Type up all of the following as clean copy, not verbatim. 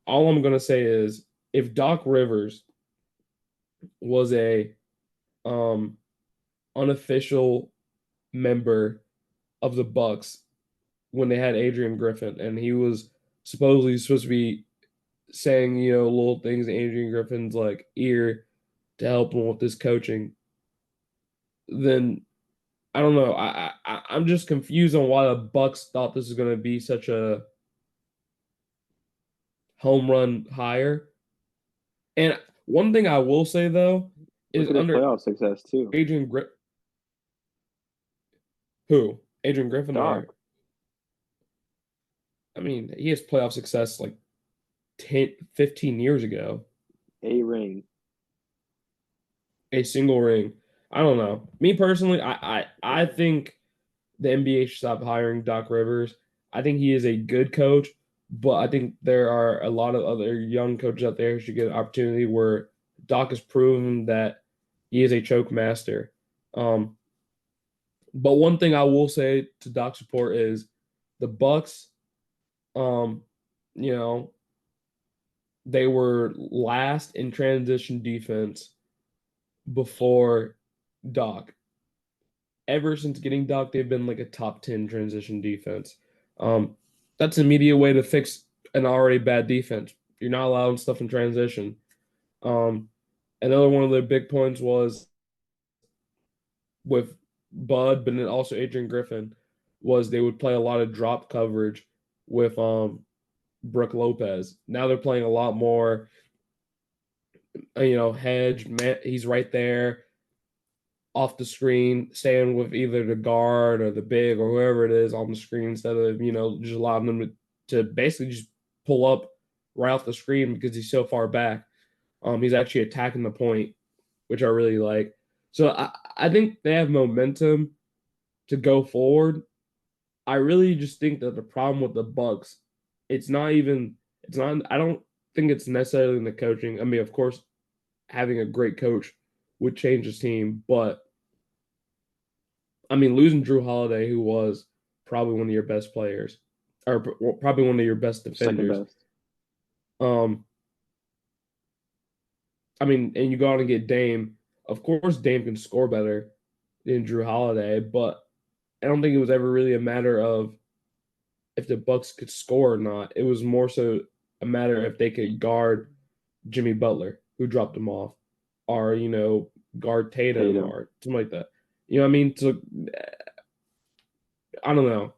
all I'm gonna say is if Doc Rivers was a um unofficial member of the Bucks when they had Adrian Griffin, and he was supposedly supposed to be saying, little things in Adrian Griffin's like ear to help him with this coaching, then I don't know. I'm just confused on why the Bucks thought this was going to be such a home run hire. And one thing I will say though is Look at his under playoff success too. Adrian Griffin, who Adrian Griffin or Doc, I mean, he has playoff success like 10, 15 years ago. a ring. A single ring. I don't know. Me personally, I think the NBA should stop hiring Doc Rivers. I think he is a good coach, but I think there are a lot of other young coaches out there who should get an opportunity where Doc has proven that he is a choke master. Um, but one thing I will say to Doc's support is the Bucks, um, you know, they were last in transition defense before Doc. Ever since getting Doc, they've been like a top 10 transition defense. Um, that's an immediate way to fix an already bad defense. You're not allowing stuff in transition. Um, Another one of their big points was with Bud, but then also Adrian Griffin, was they would play a lot of drop coverage with Brooke Lopez. Now they're playing a lot more, hedge. Man, he's right there off the screen, staying with either the guard or the big or whoever it is on the screen instead of, just allowing them to basically just pull up right off the screen because he's so far back. He's actually attacking the point, which I really like. So I think they have momentum to go forward. I really just think that the problem with the Bucks, it's not, I don't think it's necessarily in the coaching. I mean, of course, having a great coach would change his team, but I mean, losing Drew Holiday, who was probably one of your best players, or probably one of your best Second defenders. best. Um, I mean, and you go out and get Dame. Of course, Dame can score better than Drew Holiday, but I don't think it was ever really a matter of if the Bucks could score or not. It was more so a matter if they could guard Jimmy Butler, who dropped him off, or guard Tatum Tatum. or something like that. You know what I mean? So I don't know.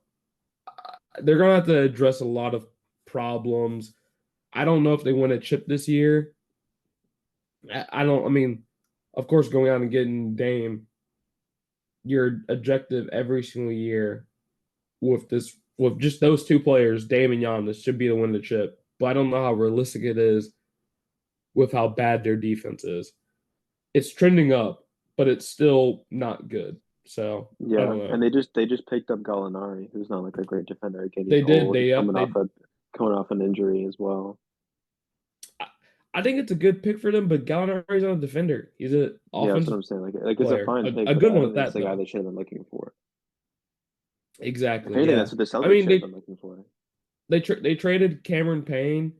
They're gonna have to address a lot of problems. I don't know if they win a chip this year. I don't. I mean, of course, going out and getting Dame, your objective every single year with just those two players, Dame and Giannis, should be to win the chip. But I don't know how realistic it is with how bad their defense is. It's trending up, but it's still not good. So I Yeah, don't and know. they just picked up Gallinari, who's not like a great defender, getting They did. old, They up. coming off a coming off an injury as well. I I think it's a good pick for them, but Gallinari's not a defender. He's an Yeah, that's what offensive I'm saying. Like it's a player, fine pick, a but good I one don't at think it's that the guy though. they should have been looking for. If Exactly. anything, Yeah. that's what the I Celtics mean, should have been looking for. they traded Cameron Payne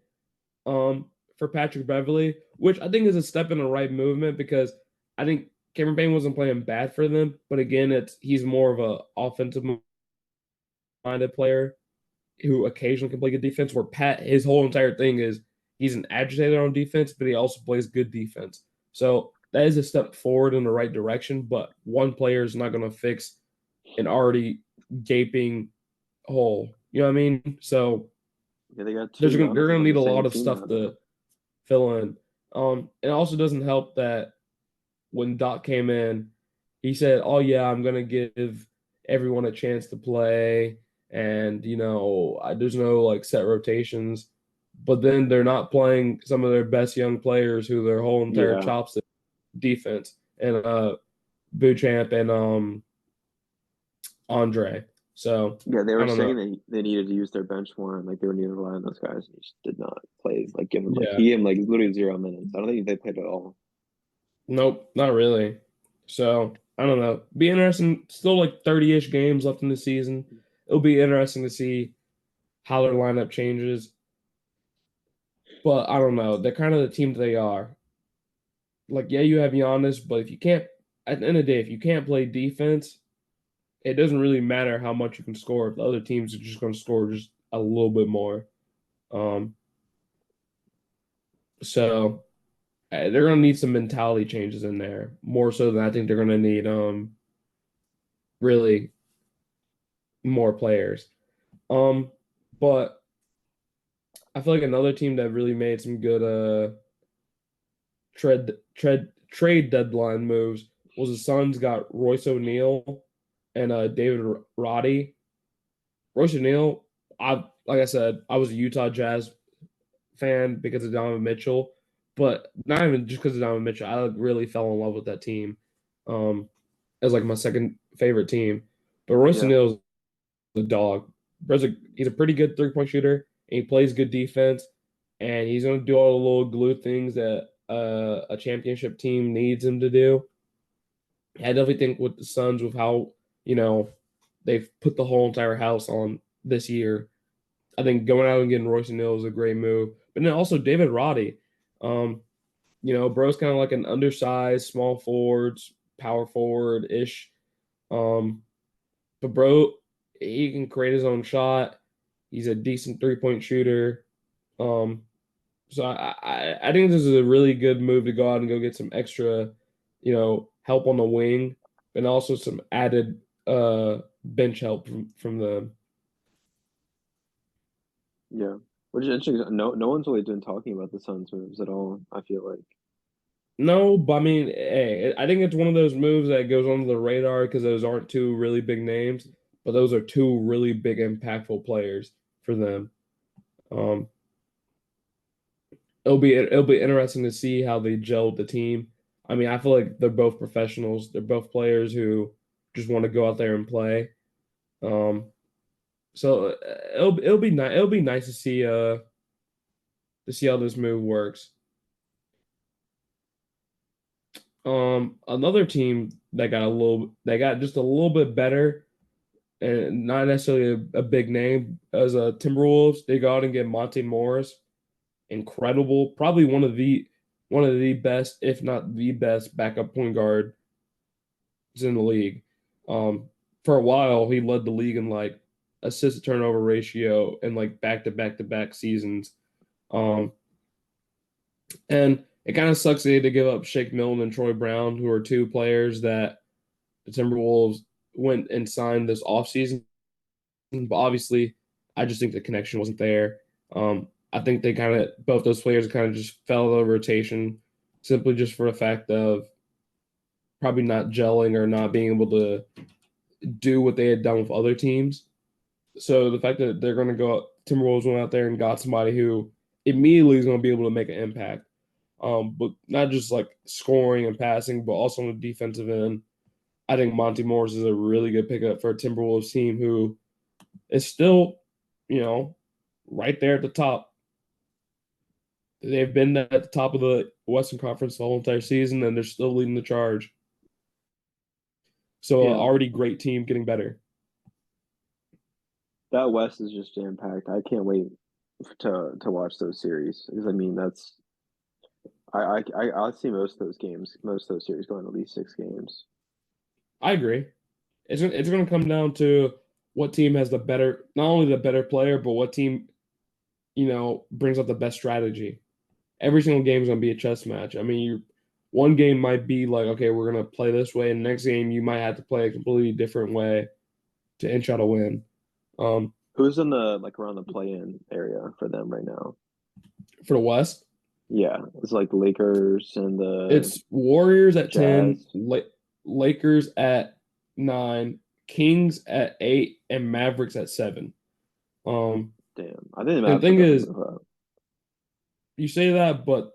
for Patrick Beverly, which I think is a step in the right movement because I think Cameron Payne wasn't playing bad for them, but again, it's he's more of a offensive minded player who occasionally can play good defense. Where Pat, his whole entire thing is he's an agitator on defense, but he also plays good defense. So that is a step forward in the right direction. But one player is not going to fix an already gaping hole. You know what I mean? So Yeah, they got two they're Giannis's gonna on need the a same lot of team stuff now, to though. fill in. It also doesn't help that when Doc came in, he said, "Oh yeah, I'm gonna give everyone a chance to play, and there's no like set rotations." But then they're not playing some of their best young players who their whole entire Yeah, chops is defense and Bouchamp and Andre. So yeah, they I were don't know. saying they needed to use their bench more, and like they were needing to rely on those guys, and he just did not play. Like give him like Yeah. he gave him like literally 0 minutes. I don't think they played at all. Nope, not really. So I don't know. Be interesting. Still like 30-ish games left in the season. It'll be interesting to see how their lineup changes. but I don't know. They're kind of the team that they are. Like, yeah, you have Giannis, but if you can't, at the end of the day, if you can't play defense, it doesn't really matter how much you can score if the other teams are just going to score just a little bit more. Um, so they're going to need some mentality changes in there more so than I think they're going to need really more players. Um, but I feel like another team that really made some good trade deadline moves was the Suns got Royce O'Neal and David Roddy. Royce O'Neal, I like I said, I was a Utah Jazz fan because of Donovan Mitchell, but not even just because of Donovan Mitchell. I really fell in love with that team, um, as like my second favorite team. But Royce Yeah, O'Neal's a dog. He's a pretty good 3-point shooter, and he plays good defense, and he's gonna do all the little glue things that a championship team needs him to do. I definitely think with the Suns, with how they've put the whole entire house on this year, I think going out and getting Royce O'Neal is a great move. But then also David Roddy. Um, bro's kind of like an undersized small forwards, power forward ish. Um, but bro, he can create his own shot. He's a decent 3-point shooter. Um, so I think this is a really good move to go out and go get some extra, help on the wing, and also some added bench help from the. yeah. Which is interesting. No one's really been talking about the Suns moves at all, I feel like. No, but I mean, hey, I think it's one of those moves that goes under the radar because those aren't two really big names, but those are two really big, impactful players for them. Um, it'll be interesting to see how they gel with the team. I mean, I feel like they're both professionals. They're both players who just want to go out there and play. Um, so it'll be nice. It'll be nice to see how this move works. Another team that got just a little bit better and not necessarily a big name as a Timberwolves. They go out and get Monte Morris, incredible, probably one of the best, if not the best, backup point guard in the league. Um, for a while, he led the league in like assist to turnover ratio and like back to back seasons. Um, and it kind of sucks they had to give up Shake Milton and Troy Brown, who are two players that the Timberwolves went and signed this offseason. But obviously, I just think the connection wasn't there. I think they kind of both those players kind of just fell out of the rotation simply just for the fact of probably not gelling or not being able to do what they had done with other teams. So the fact that they're going to go Timberwolves went out there and got somebody who immediately is going to be able to make an impact, but not just like scoring and passing, but also on the defensive end. I think Monty Morris is a really good pickup for a Timberwolves team who is still, you know, right there at the top. They've been at the top of the Western Conference the whole entire season, and they're still leading the charge. So, Yeah, already great team getting better. that West is just jam packed. I can't wait to watch those series because I mean that's I'll see most of those games, most of those series going at least 6 games. I agree. It's going to come down to what team has the better, not only the better player, but what team brings up the best strategy. Every single game is going to be a chess match. I mean, one game might be like, okay, we're going to play this way, and the next game you might have to play a completely different way to inch out a win. Um, Who's in the like around the play-in area for them right now? for the West, Yeah, it's like the Lakers and the it's Warriors at 10, Jazz. Lakers at 9, Kings at 8, and Mavericks at 7. Um, Damn, I think the and the Mavs will thing definitely is, move up. you say that, but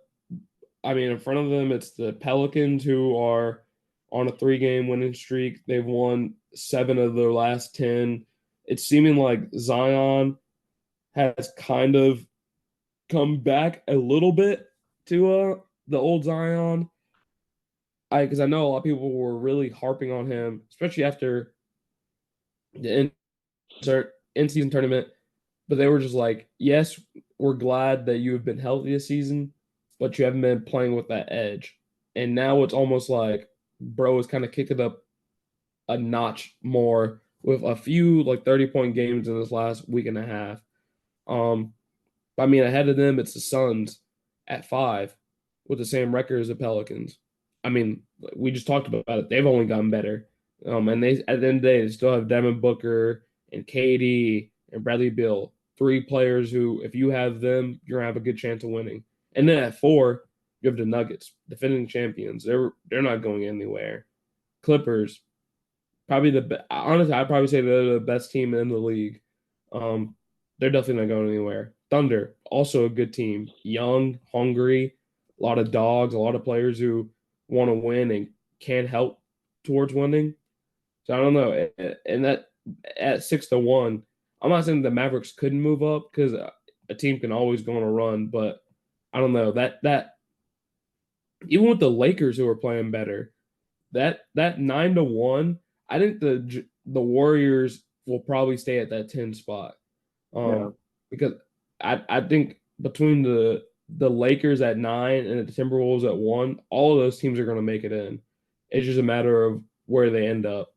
I mean, in front of them, it's the Pelicans who are on a 3-game winning streak. They've won 7 of their last 10. It's seeming like Zion has kind of come back a little bit to the old Zion. Because I know a lot of people were really harping on him, especially after the in season tournament. But they were just like, yes, we're glad that you have been healthy this season, but you haven't been playing with that edge. And now it's almost like bro has kind of kicked it up a notch more with a few like 30-point games in this last week and a half. Um, I mean, ahead of them, it's the Suns at 5 with the same record as the Pelicans. I mean, we just talked about it. They've only gotten better. And they at the end of the day, they still have Devin Booker and KD and Bradley Beal, three players who, if you have them, you're gonna have a good chance of winning. And then at 4, you have the Nuggets, defending champions. They're not going anywhere. Clippers, probably honestly, I'd probably say they're the best team in the league. Um, they're definitely not going anywhere. Thunder, also a good team, young, hungry, a lot of dogs, a lot of players who want to win and can help towards winning. So I don't know, and that at 6-1, I'm not saying the Mavericks couldn't move up because a team can always go on a run, but I don't know that even with the Lakers who are playing better, that 9-1, I think the Warriors will probably stay at that 10 spot. Yeah, Because I think between the Lakers at 9 and the Timberwolves at 1, all of those teams are going to make it in. It's just a matter of where they end up.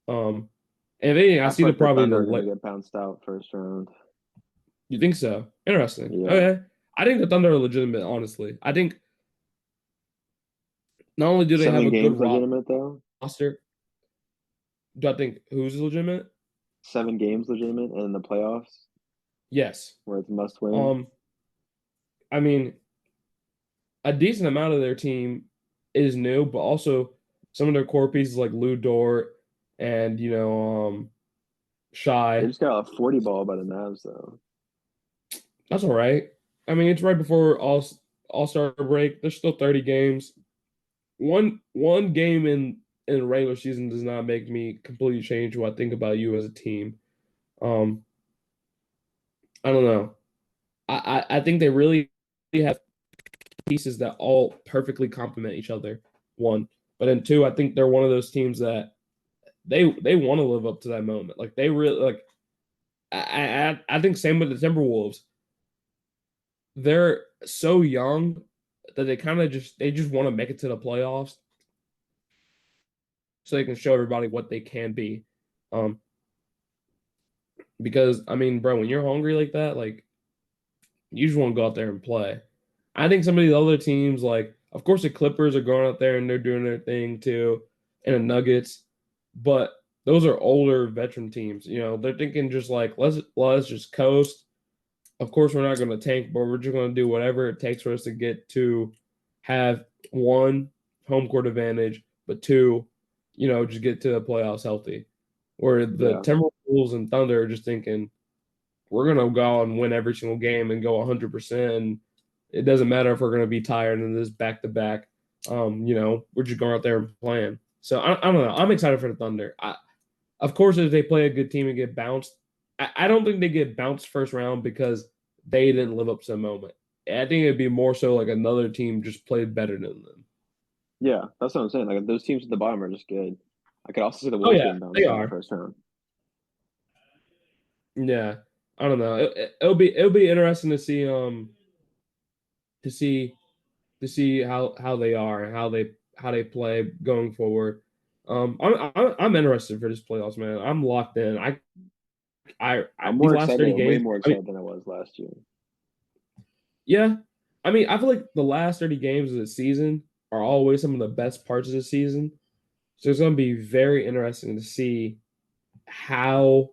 Um, and if anything, I I see feel the like the probably Thunder the are gonna get bounced out first round. you think so? Interesting. Yeah, Okay, I think the Thunder are legitimate. Honestly, I think not only do they have seven a good games legitimate though. roster, do I think who's legitimate? 7 games legitimate, and in the playoffs Yes. where it's must win. Um, I mean, a decent amount of their team is new, but also some of their core pieces like Lou Dort and They Shy. just got a 40 ball by the Mavs though. That's all right. I mean, it's right before All-Star break. There's still 30 games. One game in regular season does not make me completely change what I think about you as a team. Um, I don't know. I think they really have pieces that all perfectly complement each other. One, but then two, I think they're one of those teams that they want to live up to that moment. Like they really like. I think same with the Timberwolves. They're so young that they just want to make it to the playoffs so they can show everybody what they can be. Um, because I mean, bro, when you're hungry like that, like you just want to go out there and play. I think some of these other teams, like of course the Clippers are going out there and they're doing their thing too, and the Nuggets, but those are older veteran teams. You know, they're thinking just like let's just coast. Of course, we're not going to tank, but we're just going to do whatever it takes for us to get to have one home court advantage, but two, just get to the playoffs healthy. Where the Yeah, Timberwolves and Thunder are just thinking we're going to go out and win every single game and go 100%. And it doesn't matter if we're going to be tired in this back to back. We're just going out there and playing. So I don't know. I'm excited for the Thunder. Of course, if they play a good team and get bounced, I don't think they get bounced first round because they didn't live up to the moment. I think it'd be more so like another team just played better than them. yeah, that's what I'm saying. Like those teams at the bottom are just good. I could also see the Oh Wolves yeah, getting they bounced out in the are. first round. Yeah, I don't know. It'll be interesting to see to see how they are and how they play going forward. I'm interested for this playoffs, man. I'm locked in. I I'm these more last excited, 30 way games. more I mean, excited than I was last year. yeah. I mean, I feel like the last 30 games of the season are always some of the best parts of the season. So it's going to be very interesting to see how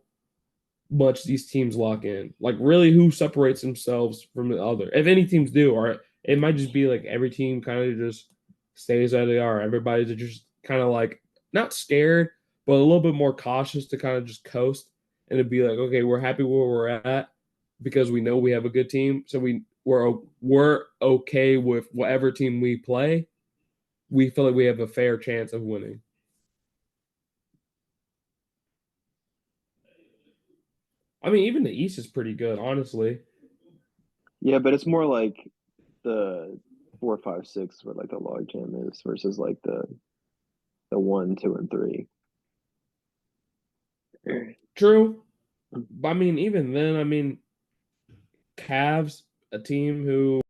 much these teams lock in. Like, really, who separates themselves from the other. If any teams do, or it might just be like every team kind of just stays as they are. Everybody's just kind of like not scared, but a little bit more cautious to kind of just coast and to be like, okay, we're happy where we're at because we know we have a good team. So we're okay with whatever team we play. We feel like we have a fair chance of winning. I mean, even the East is pretty good, honestly. Yeah, but it's more like the 4, 5, 6 where like the logjam is versus like the 1, 2, and 3. True. But I mean, even then, I mean, Cavs, a team who